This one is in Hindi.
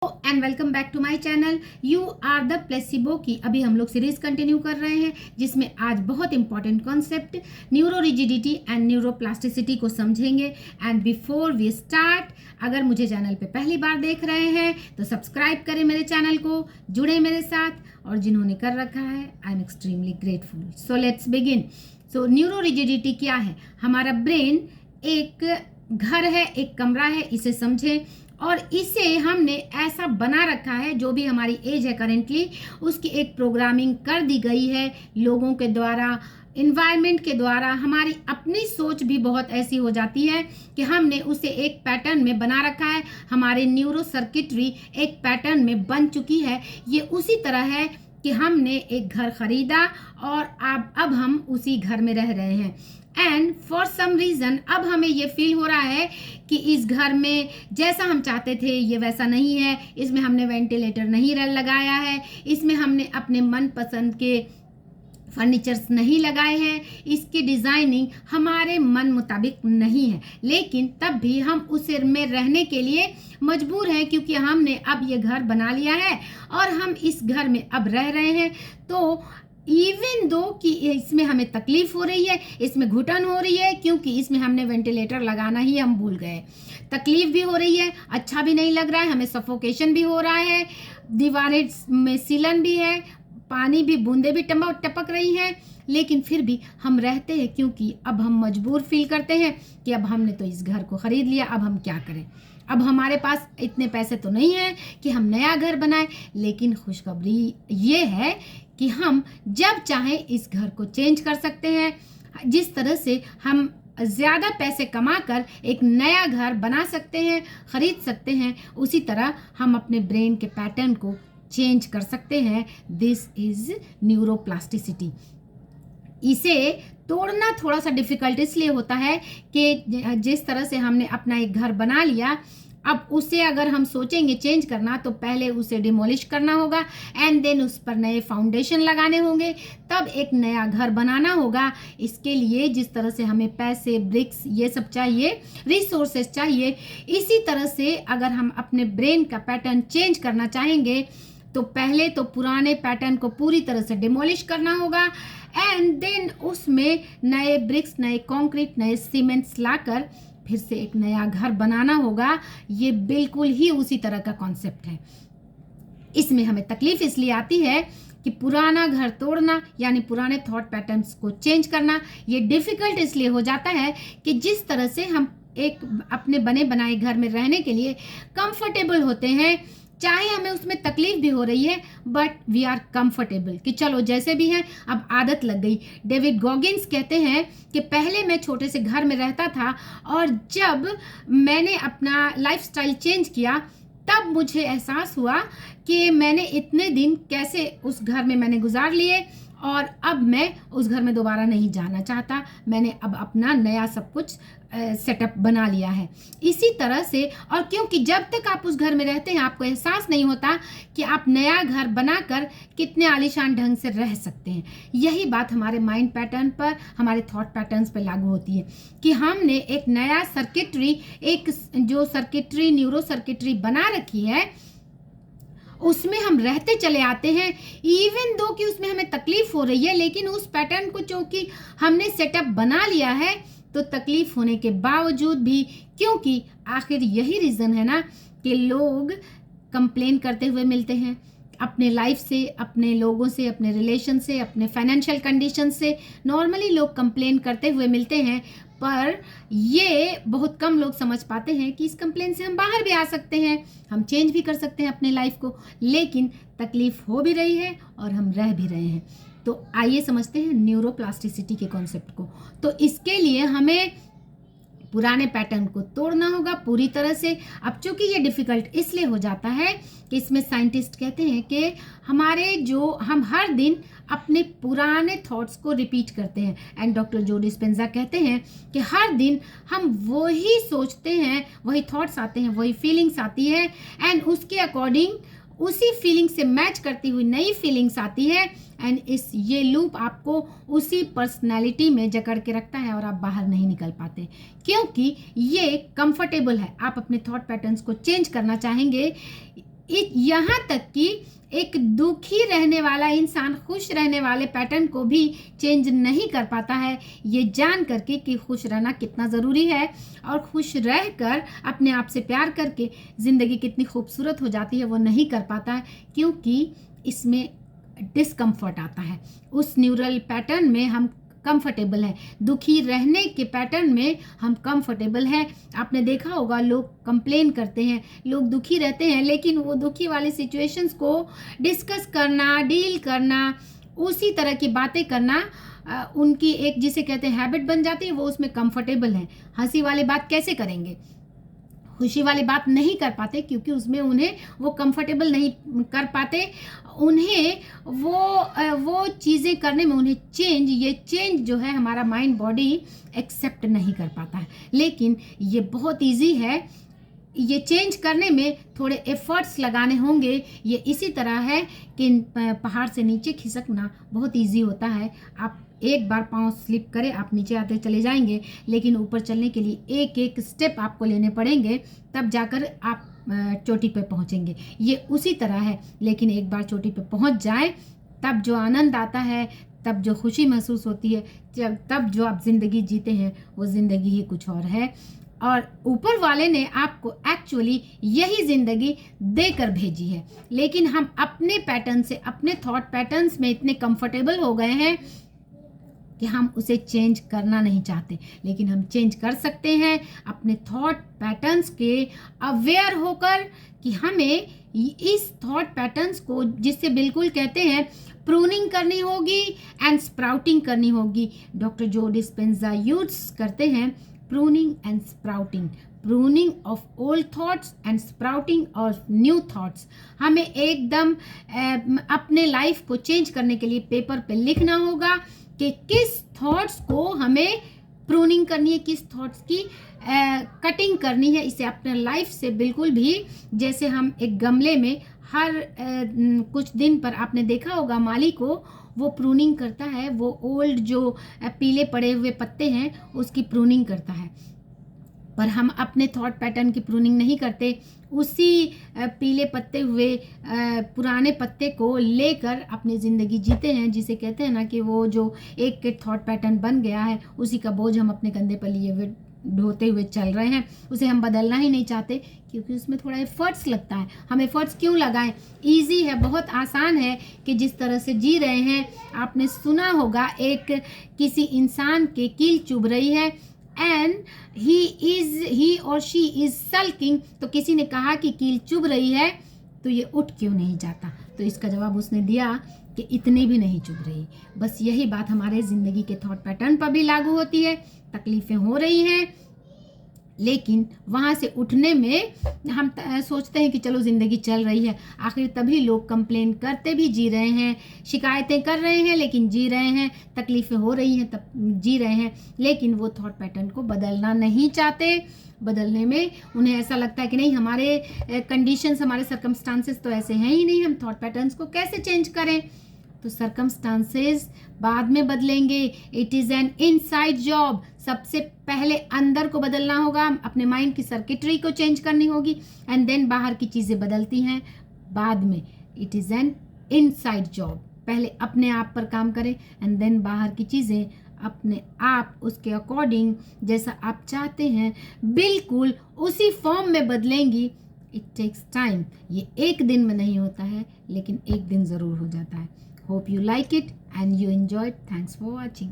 And welcome back to my channel you are the placebo की अभी हम लोग सीरीज कंटिन्यू कर रहे हैं जिसमें आज बहुत important concept neuro rigidity and neuroplasticity को समझेंगे। एंड बिफोर वी स्टार्ट, अगर मुझे चैनल पे पहली बार देख रहे हैं तो सब्सक्राइब करें मेरे चैनल को, जुड़े मेरे साथ, और जिन्होंने कर रखा है I am extremely grateful. So let's begin. So neuro rigidity क्या है? हमारा ब्रेन एक घर है, एक कमरा है, इसे समझें। और इसे हमने ऐसा बना रखा है, जो भी हमारी एज है करेंटली, उसकी एक प्रोग्रामिंग कर दी गई है लोगों के द्वारा, इन्वायरमेंट के द्वारा। हमारी अपनी सोच भी बहुत ऐसी हो जाती है कि हमने उसे एक पैटर्न में बना रखा है। हमारे न्यूरो सर्किटरी एक पैटर्न में बन चुकी है। ये उसी तरह है कि हमने एक घर खरीदा और अब हम उसी घर में रह रहे हैं। एंड फॉर सम रीज़न अब हमें ये फील हो रहा है कि इस घर में जैसा हम चाहते थे ये वैसा नहीं है, इसमें हमने वेंटिलेटर नहीं लगाया है, इसमें हमने अपने मनपसंद के फर्नीचर्स नहीं लगाए हैं, इसकी डिज़ाइनिंग हमारे मन मुताबिक नहीं है। लेकिन तब भी हम उस में रहने के लिए मजबूर हैं, क्योंकि हमने अब ये घर बना लिया है और हम इस घर में अब रह रहे हैं। तो इवन दो कि इसमें हमें तकलीफ हो रही है, इसमें घुटन हो रही है, क्योंकि इसमें हमने वेंटिलेटर लगाना ही हम भूल गए, तकलीफ भी हो रही है, अच्छा भी नहीं लग रहा है, हमें सफोकेशन भी हो रहा है, दीवारें में सीलन भी है, पानी भी, बूंदे भी टपक रही हैं, लेकिन फिर भी हम रहते हैं, क्योंकि अब हम मजबूर फील करते हैं कि अब हमने तो इस घर को ख़रीद लिया, अब हम क्या करें। अब हमारे पास इतने पैसे तो नहीं हैं कि हम नया घर बनाएं, लेकिन खुशखबरी ये है कि हम जब चाहें इस घर को चेंज कर सकते हैं। जिस तरह से हम ज़्यादा पैसे कमाकर एक नया घर बना सकते हैं, ख़रीद सकते हैं, उसी तरह हम अपने ब्रेन के पैटर्न को चेंज कर सकते हैं। This is neuroplasticity. इसे तोड़ना थोड़ा सा डिफ़िकल्ट इसलिए होता है कि जिस तरह से हमने अपना एक घर बना लिया, अब उसे अगर हम सोचेंगे चेंज करना तो पहले उसे डिमोलिश करना होगा एंड देन उस पर नए फाउंडेशन लगाने होंगे, तब एक नया घर बनाना होगा। इसके लिए जिस तरह से हमें पैसे, ब्रिक्स, ये सब चाहिए, रिसोर्सेज चाहिए, इसी तरह से अगर हम अपने ब्रेन का पैटर्न चेंज करना चाहेंगे तो पहले तो पुराने पैटर्न को पूरी तरह से डिमोलिश करना होगा एंड देन उसमें नए ब्रिक्स, नए कंक्रीट, नए सीमेंट्स लाकर फिर से एक नया घर बनाना होगा। ये बिल्कुल ही उसी तरह का कॉन्सेप्ट है। इसमें हमें तकलीफ इसलिए आती है कि पुराना घर तोड़ना यानी पुराने थॉट पैटर्न्स को चेंज करना ये डिफ़िकल्ट इसलिए हो जाता है कि जिस तरह से हम एक अपने बने बनाए घर में रहने के लिए कंफर्टेबल होते हैं, चाहे हमें उसमें तकलीफ भी हो रही है, बट वी आर कंफर्टेबल कि चलो जैसे भी हैं, अब आदत लग गई। डेविड गॉगिन्स कहते हैं कि पहले मैं छोटे से घर में रहता था और जब मैंने अपना लाइफस्टाइल चेंज किया तब मुझे एहसास हुआ कि मैंने इतने दिन कैसे उस घर में मैंने गुजार लिए और अब मैं उस घर में दोबारा नहीं जाना चाहता। मैंने अब अपना नया सब कुछ सेटअप बना लिया है। इसी तरह से, और क्योंकि जब तक आप उस घर में रहते हैं आपको एहसास नहीं होता कि आप नया घर बनाकर कितने आलीशान ढंग से रह सकते हैं। यही बात हमारे माइंड पैटर्न पर, हमारे थॉट पैटर्न्स पर लागू होती है कि हमने एक नया सर्किटरी, एक जो सर्किटरी, न्यूरो सर्किटरी बना रखी है, उसमें हम रहते चले आते हैं। इवन दो कि उसमें हमें तकलीफ हो रही है, लेकिन उस पैटर्न को चूंकि हमने सेटअप बना लिया है तो तकलीफ होने के बावजूद भी, क्योंकि आखिर यही रीज़न है ना कि लोग कंप्लेन करते हुए मिलते हैं अपने लाइफ से, अपने लोगों से, अपने रिलेशन से, अपने फाइनेंशियल कंडीशन से। नॉर्मली लोग कंप्लेन करते हुए मिलते हैं, पर ये बहुत कम लोग समझ पाते हैं कि इस कंप्लेन से हम बाहर भी आ सकते हैं, हम चेंज भी कर सकते हैं अपने लाइफ को, लेकिन तकलीफ हो भी रही है और हम रह भी रहे हैं। तो आइए समझते हैं न्यूरोप्लास्टिसिटी के कॉन्सेप्ट को। तो इसके लिए हमें पुराने पैटर्न को तोड़ना होगा पूरी तरह से। अब चूंकि ये डिफ़िकल्ट इसलिए हो जाता है कि इसमें साइंटिस्ट कहते हैं कि हम हर दिन अपने पुराने थॉट्स को रिपीट करते हैं। एंड डॉक्टर जो डिस्पेंजा कहते हैं कि हर दिन हम वही सोचते हैं, वही थॉट्स आते हैं, वही फीलिंग्स आती है एंड उसके अकॉर्डिंग उसी फीलिंग से मैच करती हुई नई फीलिंग्स आती है एंड ये लूप आपको उसी पर्सनैलिटी में जकड़ के रखता है और आप बाहर नहीं निकल पाते, क्योंकि ये कंफर्टेबल है। आप अपने थॉट पैटर्न्स को चेंज करना चाहेंगे, यहाँ तक कि एक दुखी रहने वाला इंसान खुश रहने वाले पैटर्न को भी चेंज नहीं कर पाता है, ये जान करके कि खुश रहना कितना ज़रूरी है और खुश रहकर अपने आप से प्यार करके ज़िंदगी कितनी खूबसूरत हो जाती है वो नहीं कर पाता है, क्योंकि इसमें डिस्कम्फर्ट आता है। उस न्यूरल पैटर्न में हम कंफर्टेबल है, दुखी रहने के पैटर्न में हम कंफर्टेबल हैं। आपने देखा होगा लोग कंप्लेन करते हैं, लोग दुखी रहते हैं, लेकिन वो दुखी वाली सिचुएशंस को डिस्कस करना, डील करना, उसी तरह की बातें करना उनकी एक जिसे कहते हैं हैबिट बन जाती है, वो उसमें कंफर्टेबल हैं। हंसी वाली बात कैसे करेंगे, खुशी वाली बात नहीं कर पाते, क्योंकि उसमें उन्हें वो कंफर्टेबल नहीं कर पाते, उन्हें वो चीज़ें करने में उन्हें ये चेंज जो है हमारा माइंड बॉडी एक्सेप्ट नहीं कर पाता है। लेकिन ये बहुत इजी है, ये चेंज करने में थोड़े एफर्ट्स लगाने होंगे। ये इसी तरह है कि पहाड़ से नीचे खिसकना बहुत इजी होता है। आप एक बार पाँव स्लिप करें, आप नीचे आते चले जाएंगे, लेकिन ऊपर चलने के लिए एक एक स्टेप आपको लेने पड़ेंगे, तब जाकर आप चोटी पे पहुंचेंगे। ये उसी तरह है, लेकिन एक बार चोटी पे पहुंच जाए तब जो आनंद आता है, तब जो खुशी महसूस होती है, तब जो आप ज़िंदगी जीते हैं वो ज़िंदगी ही कुछ और है। और ऊपर वाले ने आपको एक्चुअली यही ज़िंदगी देकर भेजी है, लेकिन हम अपने पैटर्न से, अपने थॉट पैटर्न्स में इतने कंफर्टेबल हो गए हैं कि हम उसे चेंज करना नहीं चाहते। लेकिन हम चेंज कर सकते हैं अपने थॉट पैटर्न्स के अवेयर होकर कि हमें इस थॉट पैटर्न्स को, जिससे बिल्कुल कहते हैं प्रूनिंग करनी होगी एंड स्प्राउटिंग करनी होगी। डॉक्टर जो डिस्पेंजा यूज करते हैं pruning and sprouting, pruning of old thoughts and sprouting of new thoughts. हमें एकदम अपने लाइफ को चेंज करने के लिए पेपर पे लिखना होगा कि किस थॉट्स को हमें प्रूनिंग करनी है, किस थॉट्स की कटिंग करनी है। इसे अपने लाइफ से बिल्कुल भी, जैसे हम एक गमले में हर कुछ दिन पर, आपने देखा होगा माली को, वो प्रूनिंग करता है, वो ओल्ड जो पीले पड़े हुए पत्ते हैं उसकी प्रूनिंग करता है। पर हम अपने थॉट पैटर्न की प्रूनिंग नहीं करते, उसी पीले पत्ते हुए पुराने पत्ते को लेकर अपनी ज़िंदगी जीते हैं, जिसे कहते हैं ना कि वो जो एक थॉट पैटर्न बन गया है उसी का बोझ हम अपने कंधे पर लिए हुए ढोते हुए चल रहे हैं। उसे हम बदलना ही नहीं चाहते, क्योंकि उसमें थोड़ा एफर्ट्स लगता है। हम एफर्ट्स क्यों लगाएं, ईजी है, बहुत आसान है कि जिस तरह से जी रहे हैं। आपने सुना होगा एक किसी इंसान के कील चुभ रही है एंड ही और शी इज सल्किंग, तो किसी ने कहा कि कील चुभ रही है तो ये उठ क्यों नहीं जाता, तो इसका जवाब उसने दिया कि इतनी भी नहीं चुभ रही। बस यही बात हमारे ज़िंदगी के थॉट पैटर्न पर भी लागू होती है। तकलीफ़ें हो रही हैं, लेकिन वहाँ से उठने में हम सोचते हैं कि चलो ज़िंदगी चल रही है। आखिर तभी लोग कंप्लेन करते भी जी रहे हैं, शिकायतें कर रहे हैं लेकिन जी रहे हैं, तकलीफ़ें हो रही हैं तब जी रहे हैं, लेकिन वो थॉट पैटर्न को बदलना नहीं चाहते। बदलने में उन्हें ऐसा लगता है कि नहीं, हमारे कंडीशंस, हमारे सर्कमस्टांसेस तो ऐसे हैं ही नहीं, हम थॉट पैटर्न्स को कैसे चेंज करें। तो सर्कमस्टांसेस बाद में बदलेंगे, it is an inside job. सबसे पहले अंदर को बदलना होगा, अपने माइंड की सर्किटरी को चेंज करनी होगी, एंड देन बाहर की चीज़ें बदलती हैं बाद में। It is an inside job. पहले अपने आप पर काम करें एंड देन बाहर की चीज़ें अपने आप उसके अकॉर्डिंग जैसा आप चाहते हैं बिल्कुल उसी फॉर्म में बदलेंगी। इट टेक्स टाइम, ये एक दिन में नहीं होता है, लेकिन एक दिन ज़रूर हो जाता है। Hope you like it and you enjoyed. Thanks for watching.